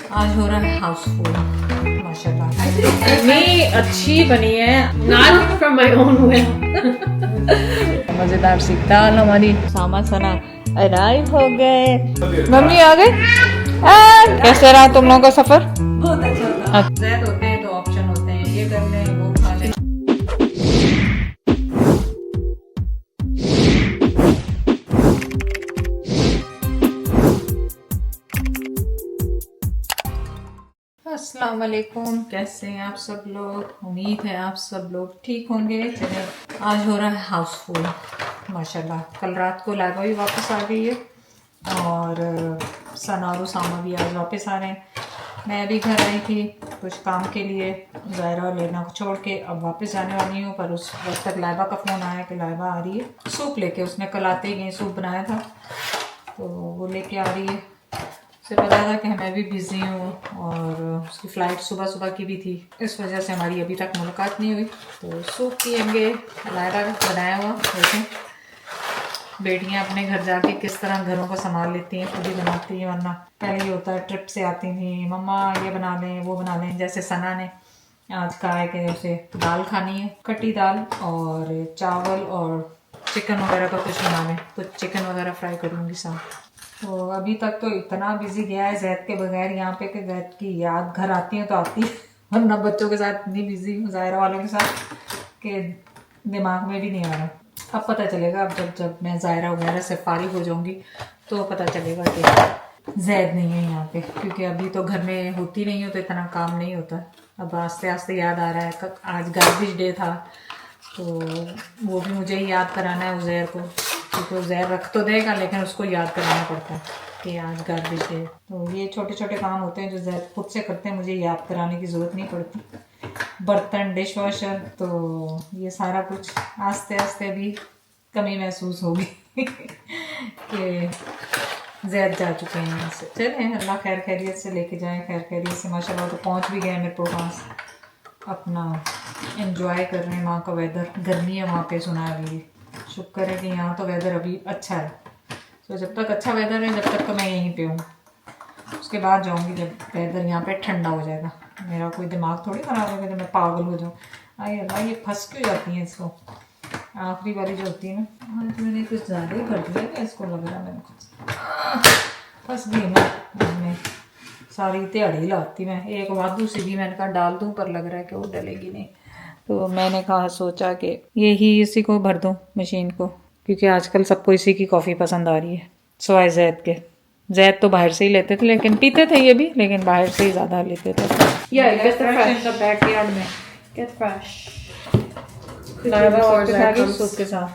आज हो रहा है हाउसफुल माशाल्लाह। इतनी अच्छी बनी है, Not from my own will. मजेदार सी दाल हमारी। सामा सना अराइव हो गए, मम्मी आ गए। कैसे रहा तुम लोगों का सफर? बहुत अच्छा था। जैद होते हैं तो ऑप्शन होते हैं, ये कर लें वो खा लें। अस्सलाम वालेकुम, कैसे हैं आप सब लोग? उम्मीद है आप सब लोग ठीक होंगे। चले, आज हो रहा है हाउसफुल माशाल्लाह। कल रात को लाइबा भी वापस आ गई है और सना और उसामा भी आज वापस आ रहे हैं। मैं भी घर आई थी कुछ काम के लिए, ज़ायरा और लेना को छोड़ के अब वापस जाने वाली हूँ। पर उस वक्त तक लाइबा का फ़ोन आया कि लाइबा आ रही है सूप लेके। उसने कल आते ही सूप बनाया था तो वो लेके आ रही है। उसे पता था कि मैं भी बिज़ी हूँ और उसकी फ़्लाइट सुबह सुबह की भी थी, इस वजह से हमारी अभी तक मुलाकात नहीं हुई। तो सूप पियेंगे लायरा का बनाया हुआ। देखें बेटियां अपने घर जाके किस तरह घरों को संभाल लेती हैं, खुद ही बनाती हैं। वरना पहले ही होता है ट्रिप से आती थी, मम्मा ये बना लें वो बना लें। जैसे सना ने आज कहा है कि उसे दाल खानी है, खट्टी दाल और चावल और चिकन वगैरह का कुछ बना लें, तो चिकन वगैरह फ्राई करूँगी साथ। तो अभी तक तो इतना बिजी गया है जैद के बगैर यहाँ पे कि जैद की याद घर आती है तो आती है, वरना बच्चों के साथ इतनी बिजी हूँ ज़ायरा वालों के साथ कि दिमाग में भी नहीं आ रहा। अब पता चलेगा, अब जब मैं ज़ायरा वगैरह से फारिग हो जाऊँगी तो पता चलेगा कि जैद नहीं है यहाँ पे, क्योंकि अभी तो घर में होती नहीं हो तो इतना काम नहीं होता। अब आस्ते आस्ते याद आ रहा है। आज गार्बेज डे था तो वो भी मुझे ही याद कराना है उज़ैर को, क्योंकि उज़ैर रख तो देगा लेकिन उसको याद कराना पड़ता है कि आज गार्बेज डे। तो ये छोटे छोटे काम होते हैं जो ज़ैद खुद से करते हैं, मुझे याद कराने की ज़रूरत नहीं पड़ती। बर्तन, डिश वॉशर, तो ये सारा कुछ आस्ते आस्ते भी कमी महसूस होगी कि ज़ैद जा चुके हैं यहाँ से। चलें अल्लाह खैर खैरियत से लेके जाए, खैर खैरियत से माशाल्लाह तो पहुँच भी गए मेरे पास। अपना एंजॉय कर रहे हैं वहाँ का वेदर। गर्मी है वहाँ पे सुना है अभी, शुक्र है कि यहाँ तो वेदर अभी अच्छा है। तो जब तक अच्छा वेदर है जब तक तो मैं यहीं पे हूँ, उसके बाद जाऊँगी जब वेदर यहाँ पे ठंडा हो जाएगा। मेरा कोई दिमाग थोड़ी ख़राब होगा जब मैं पागल हो जाऊँ। अरे अल्लाह ये फंस क्यों जाती हैं इसको, आखिरी वाली जो होती है ना। आज मैंने कुछ ज़्यादा ही कर दिया क्या, इसको लग रहा है मैंने कुछ फंस गई मैं सारी दिहाड़ी लाती मैं। एक वादू सी भी मैंने कहा डाल दूँ, पर लग रहा है कि वो डलेगी नहीं। तो मैंने कहा सोचा कि यही इसी को भर दूँ मशीन को, क्योंकि आजकल सबको इसी की कॉफ़ी पसंद आ रही है सिवाय जैद के। जैद तो बाहर से ही लेते थे, लेकिन पीते थे ये भी, लेकिन बाहर से ही ज़्यादा लेते थे। Yeah, get the fresh. In the backyard में Get fresh. लाइबा और Before ज़ैद Zed comes. सूप के साथ।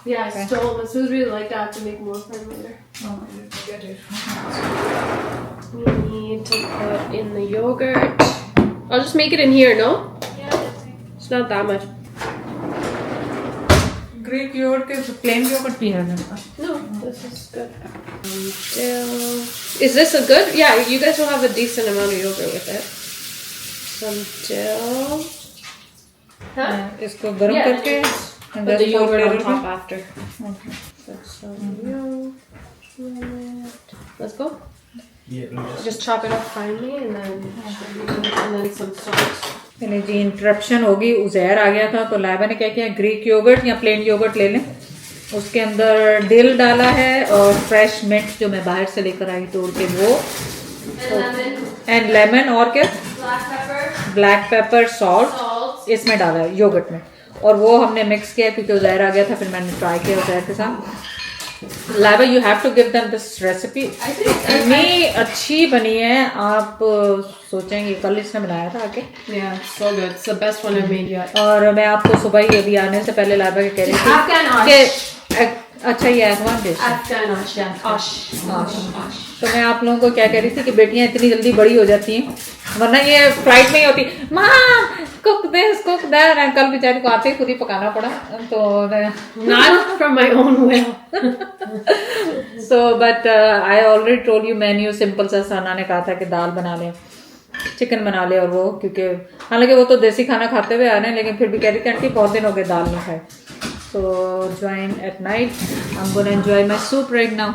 Yeah, I stole them. So really like that to make more for him later. We need to put in the yogurt. I'll just make it in here, no? Yeah. It's not that much. Greek yogurt के plain yogurt भी है मेरे पास। No, this is good. Dill. Is this a good? Yeah, you guys will have a decent amount of yogurt with it. Some dill. इसको गर्म Yeah, करके Put the yogurt on Okay. top after. Put some yogurt in it. Let's go. Just chop it up finely and then some salt. पहले जी interruption होगी, उज़ैर आ गया था तो लाइबा ने क्या किया, ग्रीक योगर्ट या प्लेन योगर्ट ले लें। उसके अंदर डिल डाला है और फ्रेश मिंट जो मैं बाहर से लेकर आई तोड़ के वो, एंड लेमन और क्या, ब्लैक पेपर, सॉल्ट इसमें डाला है योगर्ट में। और वो हमने मिक्स किया क्योंकि उज़ैर आ गया था, फिर मैंने ट्राई किया उज़ैर के साथ। Laiba you have to give them this recipe, इतनी अच्छी बनी है आप सोचेंगे कल इसने बनाया था आके। Yeah, so good. It's the best one I've made yet. और मैं आपको सुबह ही अभी आने से पहले लाइबा के कह रही Afghan थी कि अच्छा ये अफगान डिश है। Afghan ash, yeah. Ash. तो मैं आप लोगों को क्या कह रही थी कि बेटियां इतनी जल्दी बड़ी हो जाती हैं, वरना ये फ्लाइट में ही होती माँ कुक दिस कुक दैट। कल बेचारी को आते ही खुद ही पकाना पड़ा तो Not from my own will. So but I already told you menu simple सा। सना ने कहा था कि दाल बना लें, चिकन बना ले, और वो क्योंकि हालांकि वो तो देसी खाना खाते हुए आ रहे हैं लेकिन फिर भी कह रही थी आंटी बहुत दिन हो गए दाल नहीं खाए। सो join at night, I am gonna enjoy my soup right now.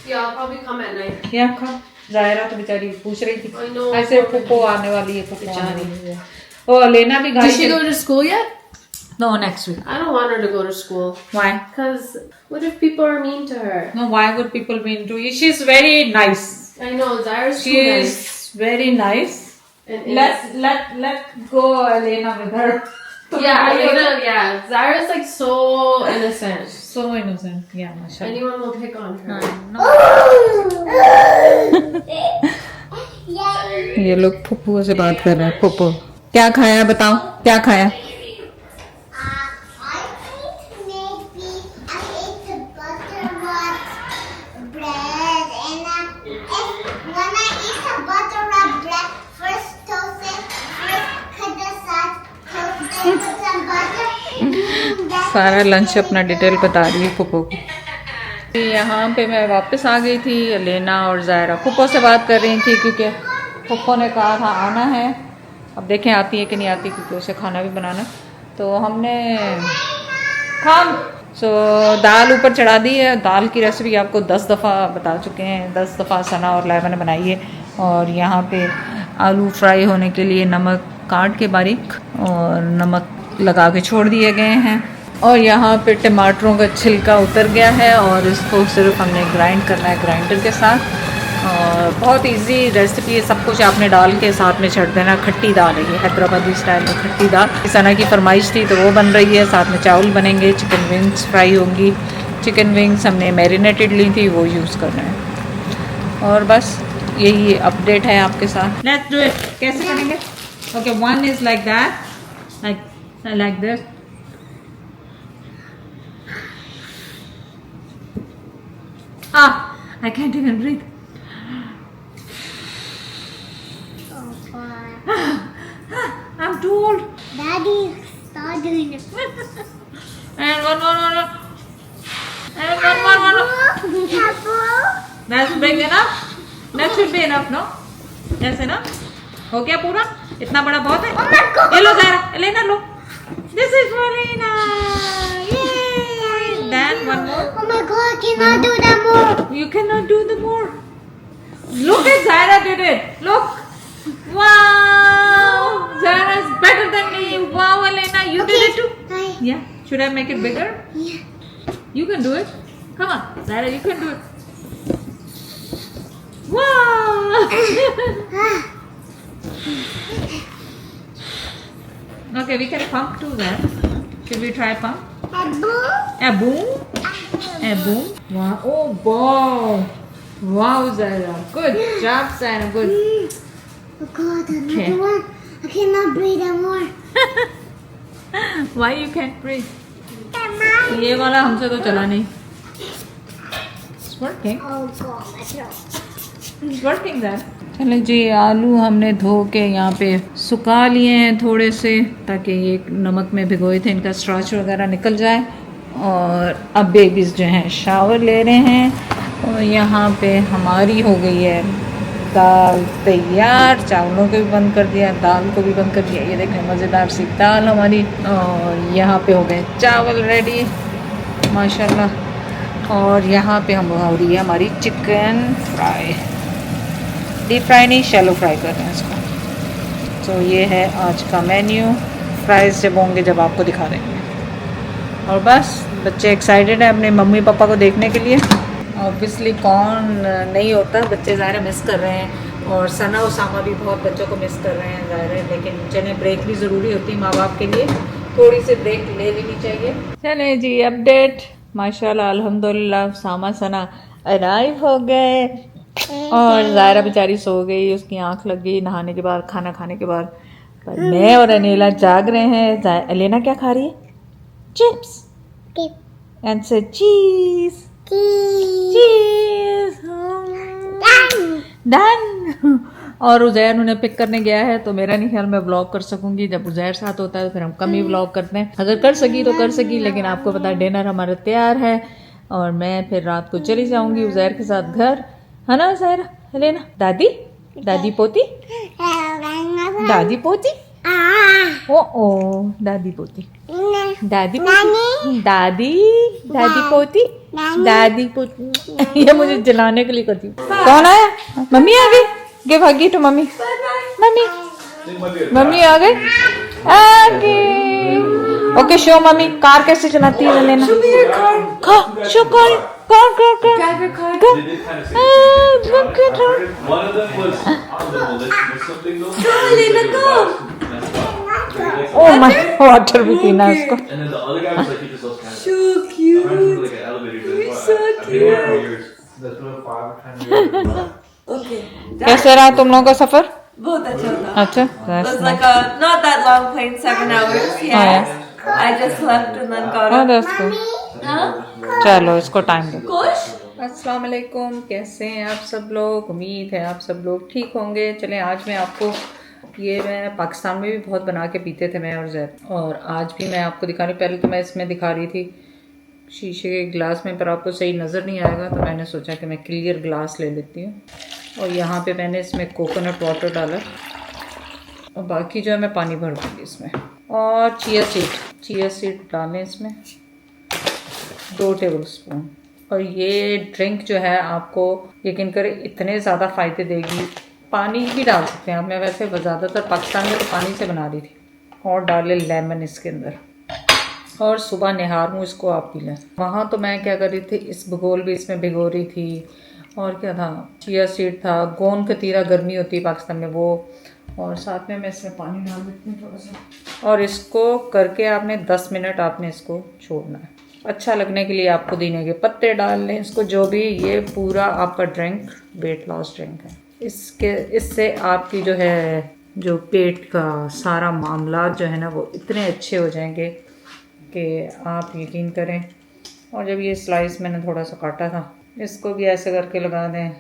Yeah, I'll probably come at night. या खा जायरा तो बेचारी पूछ रही थी I know. ऐसे पुप्पो आने वाली है, पुप्पो आने वाली है। और लेना भी Did गाड़ी she go to school yet? No, next week. I don't want her to go to school. Why? Because what if people are mean to her? No, why would people be into it? She's very nice. I know, Zaira's She too is nice. very nice. And Let go Elena with her. yeah, Zaira's like so innocent. So innocent. Yeah, mashallah. Anyone will pick on her. No. ये लोग फुप्पू से बात कर रहे हैं। फुप्पू क्या खाया बताओ, क्या खाया? सारा लंच अपना डिटेल बता रही है फुप्पो को। यहाँ पे मैं वापस आ गई थी। लेना और जायरा फुप्पो से बात कर रही थी क्योंकि फुप्पो ने कहा था आना है। अब देखें आती है कि नहीं आती, क्योंकि उसे खाना भी बनाना। तो हमने दाल ऊपर चढ़ा दी है। दाल की रेसिपी आपको 10 दफ़ा बता चुके हैं, 10 दफ़ा सना और लाइबा ने बनाई है। और यहाँ पे आलू फ्राई होने के लिए नमक काट के बारीक और नमक लगा के छोड़ दिए गए हैं। और यहाँ पे टमाटरों का छिलका उतर गया है और इसको सिर्फ हमने ग्राइंड करना है ग्राइंडर के साथ। और बहुत इजी रेसिपी है, सब कुछ आपने डाल के साथ में छड़ देना। खट्टी दाल है ये, हैदराबादी स्टाइल में खट्टी दाल। सना की फरमाइश थी तो वो बन रही है, साथ में चावल बनेंगे, चिकन विंग्स फ्राई होंगी। चिकन विंग्स हमने मैरिनेटेड ली थी, वो यूज़ कर रहे हैं। और बस यही अपडेट है आपके साथ। Let's do it. कैसे करेंगे? Okay, one is like that, like this. I can't even breathe. I'm too old. Daddy, start doing it. And one more. And one more. That's big enough. That should be enough, no? That's enough. हो गया पूरा? इतना बड़ा बहुत है? Oh my God. ये लो ज़रा, लेना लो. This is for Lena. Yay! Then one more. Oh my God, I cannot do that more. You cannot do the more. Look at Zaira did it. Look. Wow. Zaira's better than me. Wow, Elena, you did it too. Yeah. Should I make it bigger? Yeah. You can do it. Come on, Zaira, you can do it. Wow. Okay, we can pump too then. Should we try pump? A boom. A boom? A boom? Wow. Oh, wow. Wow, Zaira. Good job, Zaira. Good. Oh God, another Okay. one. I cannot breathe anymore. Why you can't breathe? Mom. ये वाला हमसे तो चला नहीं. It's working. Oh God, my throat. It's working then. चले जी, आलू हमने धो के यहाँ पे सुखा लिए हैं थोड़े से, ताकि ये नमक में भिगोए थे इनका स्टार्च वगैरह निकल जाए। और अब बेबीज़ जो हैं शावर ले रहे हैं। और यहाँ पे हमारी हो गई है दाल तैयार। चावलों को भी बंद कर दिया, दाल को भी बंद कर दिया। ये देखें मज़ेदार सी दाल हमारी। और यहाँ पे हो गए चावल रेडी माशाल्लाह। और यहाँ पे हम हो रही है हमारी चिकन फ्राई। डीप फ्राई नहीं, शैलो फ्राई कर रहे हैं इसको। तो ये है आज का मेन्यू। फ्राइज़ जब होंगे जब आपको दिखा देंगे। और बस बच्चे एक्साइटेड हैं अपने मम्मी पापा को देखने के लिए। ऑब्वियसली कौन नहीं होता, बच्चे ज़ाहिर मिस कर रहे हैं। और सना उसामा भी बहुत बच्चों को मिस कर रहे हैं ज़ाहिर है। लेकिन चलें, ब्रेक भी ज़रूरी होती है माँ बाप के लिए, थोड़ी सी ब्रेक ले लेनी चाहिए। चलें जी, अपडेट माशाल्लाह अल्हम्दुलिल्लाह सामा सना अराइव हो गए। और ज़ायरा बेचारी सो गई, उसकी आंख लग गई नहाने के बाद, खाना खाने के बाद। पर मैं और अनीला जाग रहे हैं। अलेना क्या खा रही है? चिप्स एंड से चीज। चीज डन। और उज़ैर उन्हें पिक करने गया है, तो मेरा नहीं ख्याल मैं व्लॉग कर सकूंगी। जब उज़ैर साथ होता है फिर हम कम ही व्लॉग करते हैं। अगर कर सकी तो कर सकी, लेकिन आपको पता है डिनर हमारा तैयार है और मैं फिर रात को चली जाऊंगी उज़ैर के साथ घर, है ना उज़ैर? लेना दादी पोती दादी पोती ओ दादी पोती दादी पोती दादी पोती। ये मुझे जलाने के लिए करती। कौन आया? मम्मी आ गई, गिव हगी टू मम्मी। मम्मी मम्मी आ गई, आ गई। ओके शो मम्मी कार कैसे चलाती है लेना। Show car car car car. Look at her. One of them was on the list with something though. Oh my, water भी पीना है उसको। And then the other guy was like, he just loves Canada. So cute. I ran through like an elevator. You're That's so why I've been here for years. That's what father Okay. कैसे रहा तुम लोगों का सफर? बहुत अच्छा था. अच्छा, It that's was nice. like a not that long plane, 7 hours. Yes. I just left and then got Oh, up. that's good. Huh? चलो इसको टाइम दो। Kush? अस्सलाम वालेकुम, कैसे हैं आप सब लोग? उम्मीद है आप सब लोग ठीक होंगे। चलें आज मैं आपको ये मैं पाकिस्तान में भी बहुत बना के पीते थे मैं और जैद, और आज भी मैं आपको दिखा रही। पहले तो मैं इसमें दिखा रही थी शीशे के गिलास में, पर आपको सही नज़र नहीं आएगा तो मैंने सोचा कि मैं क्लियर ग्लास ले लेती हूँ। और यहाँ पे मैंने इसमें कोकोनट वाटर डाला और बाकी जो है मैं पानी भर दूँगी इसमें। और चिया सीड डालें इसमें 2 टेबल स्पून। और ये ड्रिंक जो है आपको यकीन करें इतने ज़्यादा फ़ायदे देगी। पानी भी डाल सकते हैं आप, मैं वैसे ज़्यादातर पाकिस्तान में तो पानी से बना रही थी। और डाले लेमन इसके अंदर, और सुबह निहार मुँह इसको आप पी लें। वहाँ तो मैं क्या कर रही थी, इस भगोल भी इसमें भिगो रही थी। और क्या था, चिया सीड था, गोंद कतीरा गर्मी होती है पाकिस्तान में वो, और साथ में मैं इसमें पानी डाल देती हूँ थोड़ा सा। और इसको करके आपने 10 मिनट आपने इसको छोड़ना है। अच्छा लगने के लिए आप पुदीने के पत्ते डाल लें इसको, जो भी। ये पूरा आपका ड्रिंक वेट लॉस ड्रिंक है। इससे आपकी जो है जो पेट का सारा मामला जो है ना वो इतने अच्छे हो जाएंगे कि आप यकीन करें। और जब ये स्लाइस मैंने थोड़ा सा काटा था, इसको भी ऐसे करके लगा दें।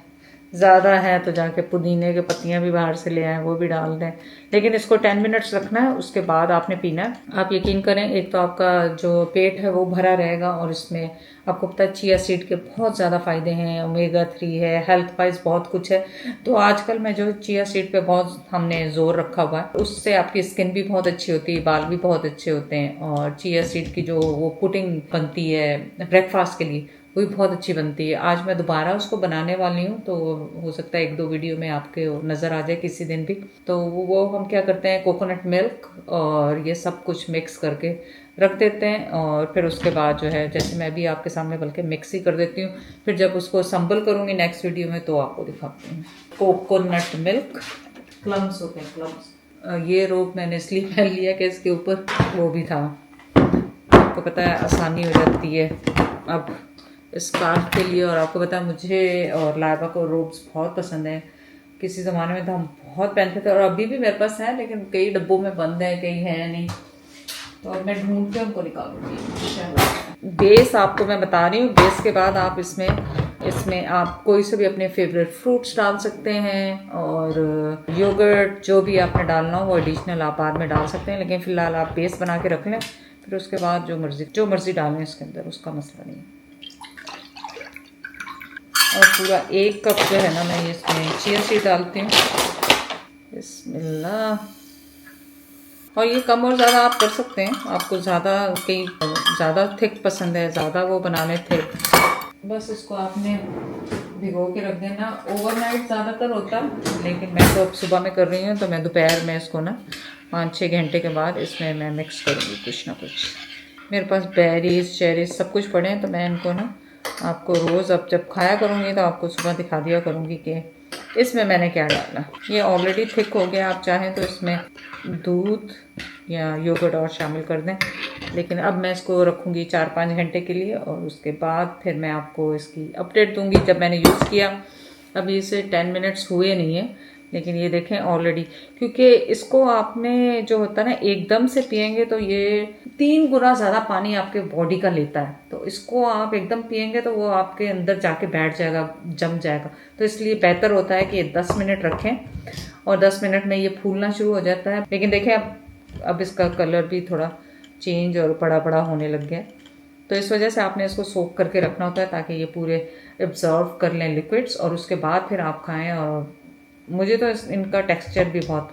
ज़्यादा है तो जाके पुदीने के पत्तियां भी बाहर से ले आएँ, वो भी डाल दें। लेकिन इसको 10 मिनट्स रखना है, उसके बाद आपने पीना है। आप यकीन करें, एक तो आपका जो पेट है वो भरा रहेगा, और इसमें आपको पता है चिया सीड के बहुत ज़्यादा फ़ायदे हैं। ओमेगा 3 है, हेल्थ वाइज बहुत कुछ है। तो आजकल में जो चिया सीड पे बहुत हमने ज़ोर रखा हुआ है, उससे आपकी स्किन भी बहुत अच्छी होती है, बाल भी बहुत अच्छे होते हैं। और चिया सीड की जो वो पुडिंग बनती है ब्रेकफास्ट के लिए, वो भी बहुत अच्छी बनती है। आज मैं दोबारा उसको बनाने वाली हूँ, तो हो सकता है 1-2 वीडियो में आपके नज़र आ जाए किसी दिन भी। तो वो हम क्या करते हैं, कोकोनट मिल्क और ये सब कुछ मिक्स करके रख देते हैं। और फिर उसके बाद जो है, जैसे मैं भी आपके सामने बल्कि मिक्स ही कर देती हूँ। फिर जब उसको संभल करूँगी नेक्स्ट वीडियो में तो आपको दिखाती हूँ। कोकोनट मिल्क क्लम्स होते हैं, क्लम्स। ये रोब मैंने इसलिए पहन लिया कि इसके ऊपर वो भी था। आपको पता है आसानी हो जाती है अब स्कार्फ के लिए। और आपको पता है मुझे और लाइबा को रोब्स बहुत पसंद है। किसी ज़माने में तो हम बहुत पहनते थे, और अभी भी मेरे पास है, लेकिन कई डब्बों में बंद है, कई है नहीं। तो अब मैं ढूंढ के उनको निकालूंगी। बेस आपको मैं बता रही हूँ। बेस के बाद आप इसमें आप कोई से भी अपने फेवरेट फ्रूट्स डाल सकते हैं, और योगर्ट जो भी आपने डालना हो वो एडिशनल आप बाद में डाल सकते हैं। लेकिन फ़िलहाल आप बेस बना के रख लें, फिर उसके बाद जो मर्ज़ी डालें इसके अंदर, उसका मसला नहीं है। और पूरा 1 कप जो है ना, मैं ये इसमें चिया सीड डालती हूँ। बिस्मिल्लाह। और ये कम और ज़्यादा आप कर सकते हैं। आपको ज़्यादा थिक पसंद है, ज़्यादा वो बनाने थे, बस इसको आपने भिगो के रख देना। ओवरनाइट ज़्यादातर होता, लेकिन मैं तो अब सुबह में कर रही हूँ, तो मैं दोपहर में इसको ना 5-6 घंटे के बाद इसमें मैं मिक्स करूँगी कुछ ना कुछ। मेरे पास बेरीज चेरीज सब कुछ पड़े हैं, तो मैं इनको ना आपको रोज़ अब जब खाया करूँगी तो आपको सुबह दिखा दिया करूँगी कि इसमें मैंने क्या डाला। ये ऑलरेडी थिक हो गया, आप चाहें तो इसमें दूध या योगर्ट और शामिल कर दें। लेकिन अब मैं इसको रखूँगी 4-5 घंटे के लिए, और उसके बाद फिर मैं आपको इसकी अपडेट दूँगी जब मैंने यूज़ किया। अभी इसे 10 मिनट्स हुए नहीं है, लेकिन ये देखें ऑलरेडी, क्योंकि इसको आपने जो होता है ना एकदम से पियेंगे तो ये 3 गुना ज़्यादा पानी आपके बॉडी का लेता है। तो इसको आप एकदम पियेंगे तो वो आपके अंदर जाके बैठ जाएगा, जम जाएगा। तो इसलिए बेहतर होता है कि 10 मिनट रखें, और 10 मिनट में ये फूलना शुरू हो जाता है। लेकिन देखें अब इसका कलर भी थोड़ा चेंज और बड़ा बड़ा होने लग गया। तो इस वजह से आपने इसको सोक करके रखना होता है, ताकि ये पूरे एब्जॉर्व कर लें लिक्विड्स, और उसके बाद फिर आप खाएँ। और मुझे तो इनका टेक्सचर भी बहुत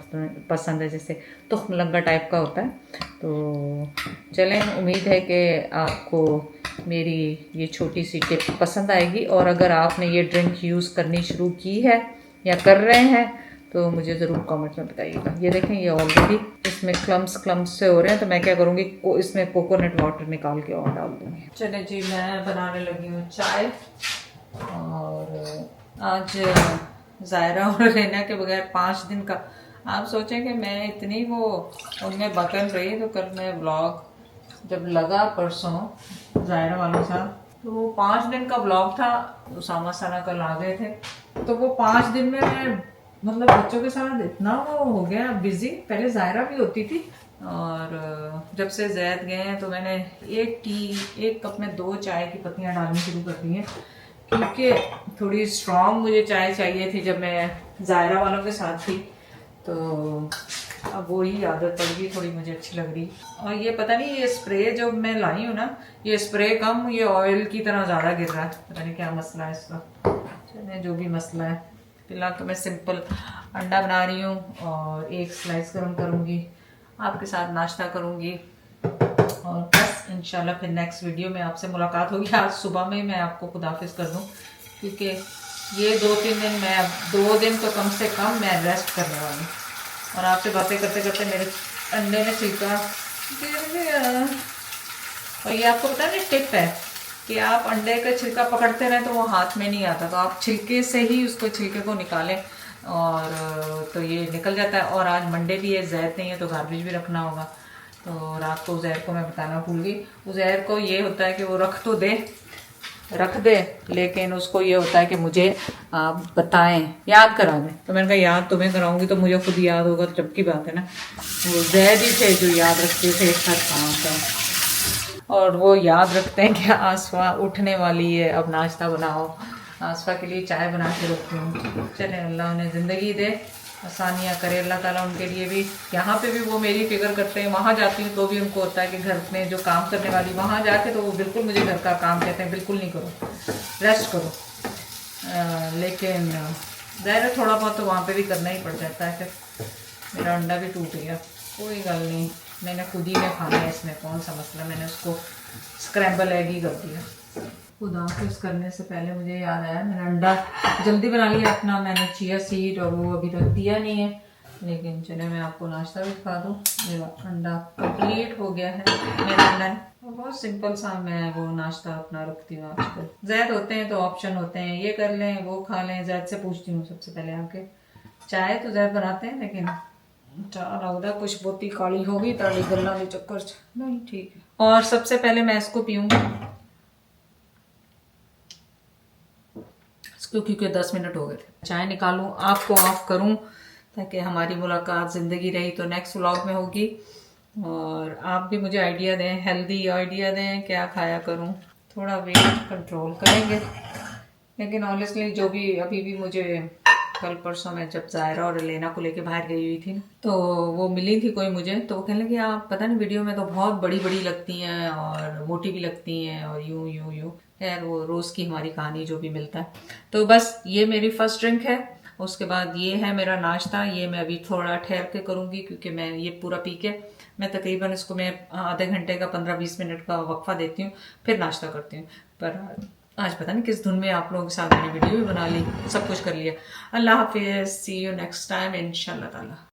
पसंद है, जैसे तुखमलंगा टाइप का होता है। तो चलें, उम्मीद है कि आपको मेरी ये छोटी सी टिप पसंद आएगी। और अगर आपने ये ड्रिंक यूज़ करनी शुरू की है या कर रहे हैं तो मुझे ज़रूर कमेंट में बताइएगा। ये देखें ये ऑलरेडी इसमें क्लम्स से हो रहे हैं, तो मैं क्या करूँगी इसमें कोकोनट वाटर निकाल के और डाल दूँगी। चलिए जी, मैं बनाने लगी हूँ चाय। और आज ज़ायरा और रैना के बगैर 5 दिन का, आप सोचें कि मैं इतनी वो उनमें बकन रही, तो कल मैं व्लॉग जब लगा परसों ज़ायरा वालों के साथ, तो वो 5 दिन का व्लॉग था। उसामा सना कल आ गए थे, तो वो 5 दिन में मैं मतलब बच्चों के साथ इतना वो हो गया बिजी। पहले ज़ायरा भी होती थी, और जब से जैद गए हैं तो मैंने एक कप में 2 चाय की पत्तियाँ डालनी शुरू कर दी हैं, क्योंकि थोड़ी स्ट्रॉन्ग मुझे चाय चाहिए थी जब मैं ज़ायरा वालों के साथ थी। तो अब वही आदत पड़ गई, थोड़ी मुझे अच्छी लग रही। और ये पता नहीं ये स्प्रे जो मैं लाई हूँ ना, ये स्प्रे कम, ये ऑयल की तरह ज़्यादा गिर रहा है, पता नहीं क्या मसला है इसका। चलिए जो भी मसला है, फिलहाल तो मैं सिंपल अंडा बना रही हूँ और 1 स्लाइस गर्म करूँगी, आपके साथ नाश्ता करूँगी, और बस इंशाल्लाह फिर नेक्स्ट वीडियो में आपसे मुलाकात होगी। आज सुबह में मैं आपको खुदाफिज कर दूँ, क्योंकि ये 2-3 दिन मैं 2 दिन तो कम से कम मैं रेस्ट करने वाली हूँ। और आपसे बातें करते करते मेरे अंडे में छिलका गिर गया। और ये आपको पता नहीं टिप है कि आप अंडे का छिलका पकड़ते रहें तो वो हाथ में नहीं आता, तो आप छिलके से ही उसको छिलके को निकालें और तो ये निकल जाता है। और आज मंडे भी है, जैद नहीं है, तो गार्बेज भी रखना होगा। तो रात को उज़ैर को मैं बताना भूल गई। उज़ैर को ये होता है कि वो रख दे, लेकिन उसको ये होता है कि मुझे आप बताएं, याद करा दें। तो मैंने कहा याद तुम्हें कराऊंगी तो मुझे खुद याद होगा, तो जब की बात है ना। वो जैद ही थे जो याद रखते थे हर काम का, और वो याद रखते हैं कि आसफा उठने वाली है, अब नाश्ता बनाओ। आसफा के लिए चाय बना के रखती हूँ। चले, अल्लाह उन्हें ज़िंदगी दे, आसानियाँ करे अल्लाह ताला उनके लिए भी। यहाँ पे भी वो मेरी फिक्र करते हैं, वहाँ जाती हूँ तो भी उनको होता है कि घर में जो काम करने वाली, वहाँ जाके तो वो बिल्कुल मुझे घर का काम कहते हैं बिल्कुल नहीं करो, रेस्ट करो। लेकिन ज़ाहिर थोड़ा बहुत तो वहाँ पे भी करना ही पड़ जाता है। फिर मेरा अंडा भी टूट गया, कोई गल नहीं, मैंने खुद ही ने खाना है, इसमें कौन सा मसला। मैंने उसको स्क्रैम्बल एग ही कर दिया। खुदाफिज करने से पहले मुझे याद आया, मैंने अंडा जल्दी बना लिया अपना, मैंने चिया सीड और वो अभी रख दिया नहीं है। लेकिन चले मैं आपको नाश्ता भी खा दूँ। मेरा अंडा कंप्लीट हो गया है। मेरा अंडा बहुत सिंपल सा मैं वो नाश्ता अपना रखती हूँ आजकल। जैद होते हैं तो ऑप्शन होते हैं, ये कर लें वो खा लें। जैद से पूछती हूँ सबसे पहले आके, चाय तो जैद बनाते हैं, लेकिन लगता कुछ बहुती काली होगी ताली गल्ला के चक्कर नहीं, ठीक है। और सबसे पहले मैं इसको पीऊँगी, क्योंकि 10 मिनट हो गए थे। चाय निकालूं, आपको ऑफ करूं, ताकि हमारी मुलाकात ज़िंदगी रही तो नेक्स्ट व्लॉग में होगी। और आप भी मुझे आइडिया दें, हेल्दी आइडिया दें, क्या खाया करूं। थोड़ा वेट कंट्रोल करेंगे, लेकिन ऑनेस्टली जो भी अभी भी मुझे कल परसों में जब ज़ायरा और लेना को लेके बाहर गई हुई थी, तो वो मिली थी कोई मुझे, तो वो कहने लगी आप पता नहीं वीडियो में तो बहुत बड़ी बड़ी लगती हैं और मोटी भी लगती हैं और यूं। खैर वो रोज़ की हमारी कहानी जो भी मिलता है। तो बस ये मेरी फर्स्ट ड्रिंक है, उसके बाद ये है मेरा नाश्ता। ये मैं अभी थोड़ा ठहर के करूँगी, क्योंकि मैं ये पूरा पी के मैं तकरीबन इसको मैं आधे घंटे का 15-20 मिनट का वक्फा देती हूँ, फिर नाश्ता करती हूँ। पर आज पता नहीं किस धुन में आप लोगों के साथ मैंने वीडियो भी बना ली, सब कुछ कर लिया। अल्लाह हाफिज़, सी यू नेक्स्ट टाइम इंशाल्लाह ताला।